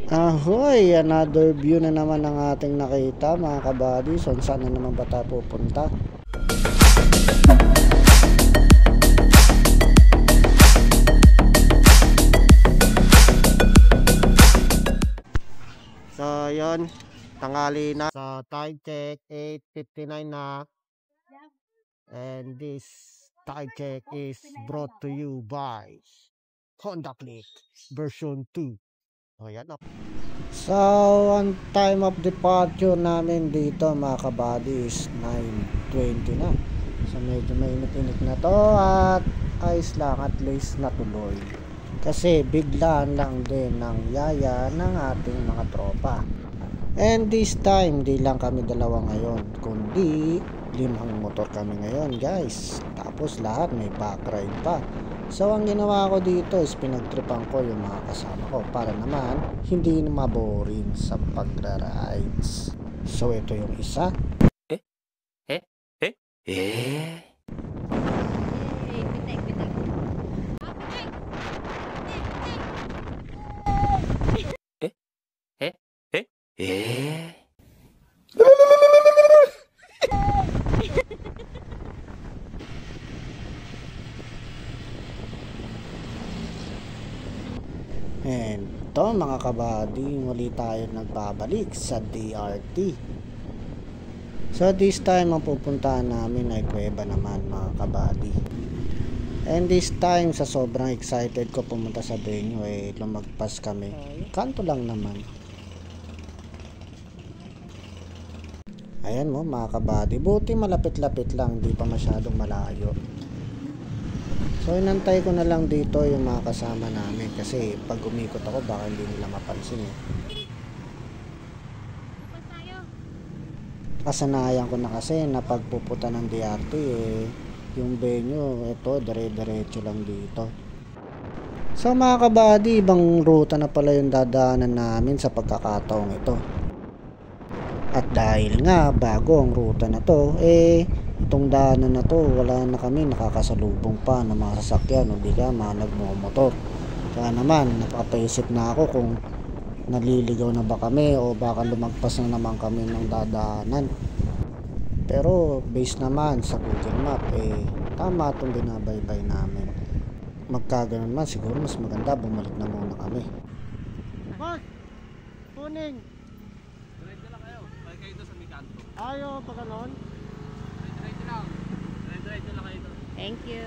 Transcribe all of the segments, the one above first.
Ahoy! Another view na naman ang ating nakita mga kabady. So saan na naman ba tayo pupunta? So yun, tanghali na. So time check 8:59 na. And this time check is brought to you by Honda Click version 2. O yan. So, ang time of departure namin dito mga kabady is 9:20 na. So, medyo mainit-init na to at ayos lang, at least natuloy. Kasi biglaan lang din ng yaya ng ating mga tropa. And this time, di lang kami dalawa ngayon, kundi 5 motor kami ngayon guys. Tapos lahat may back ride pa. So ang ginawa ko dito is pinagtripan ko yung mga kasama ko para naman hindi na maboring sa pagra-rides. So ito yung isa. And to mga kabady, muli tayo nagbabalik sa DRT. So this time ang pupuntahan namin ay Cueva naman mga kabady. And this time sa sobrang excited ko pumunta sa venue eh lumagpas kami. Kanto lang naman. Ayan mo mga kabady, buti malapit-lapit lang, di pa masyadong malayo. So inantay ko na lang dito yung mga kasama namin kasi pag umikot ako baka hindi nila mapansin eh. Kasanayan ko na kasi na pagpupunta ng DRT eh, yung venue ito dire-diretso lang dito. So mga kabady, ibang ruta na pala yung dadaanan namin sa pagkakataong ito. At dahil nga bago ang ruta na to eh itong daanan na to wala na kami nakakasalubong pa ng mga sasakyan o di ka mga nagmumotor. Kaya naman napapaisip na ako kung naliligaw na ba kami o baka lumagpas na naman kami ng dadaanan. Pero based naman sa Google Map eh tama itong binabaybay namin. Magkaganon man siguro mas maganda bumalik na muna kami. Boss! Puning! Diretso lang kayo. Balik kayo sa Mikanto. Ayaw pa ganon? Diretso lang kayo. Thank you.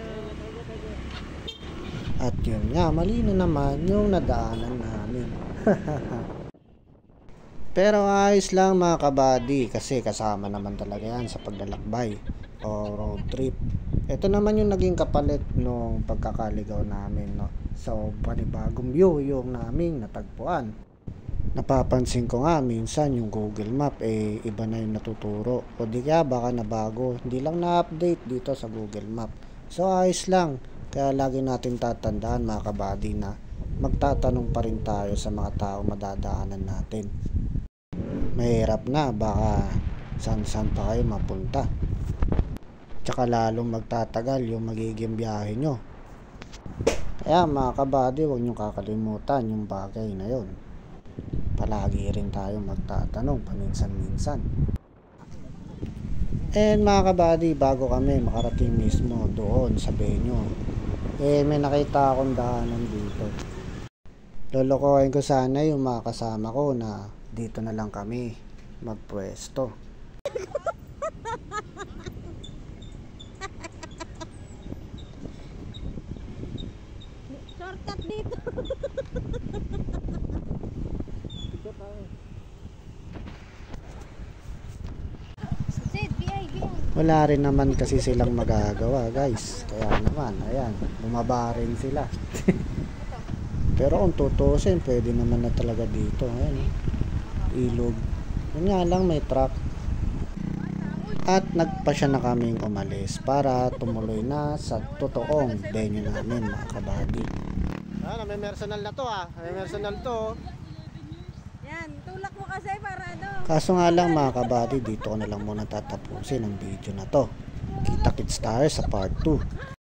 At yun nga, mali na naman yung nadaanan namin. Pero ayos lang mga kabady kasi kasama naman talaga yan sa paglalakbay o road trip. Ito naman yung naging kapalit nung pagkakaligaw namin, no? So panibagong view yung naming natagpuan. Napapansin ko nga minsan yung Google Map eh iba na yung natuturo o di kaya baka nabago, hindi lang na-update dito sa Google Map. So ayos lang, kaya lagi natin tatandaan mga kabady na magtatanong pa rin tayo sa mga tao madadaanan natin. Mahirap na, baka saan pa kayo mapunta. Tsaka lalong magtatagal yung magiging biyahe nyo. Kaya mga kabady, huwag nyo kakalimutan yung bagay na yon. Palagi rin tayo magtatanong paminsan-minsan. And mga kabady, bago kami makarating mismo doon sa venue eh may nakita akong daanan dito. Lolokohin ko sana yung mga kasama ko na dito na lang kami magpwesto. Shortcut dito. Wala rin naman kasi silang magagawa guys. Kaya naman, ayan, bumaba rin sila. Pero kung tutusin, pwede naman na talaga dito. Ayan, ilog. Yun nga lang, may truck. At nagpasya na kaming umalis para tumuloy na sa totoong venue namin mga kabady. May personal na to may personal to. Yan, tulak mo kasi para ano. Kaso nga lang mga kabady, dito ko na lang muna tatapusin ang video na to. Kita-kits tayo sa part 2.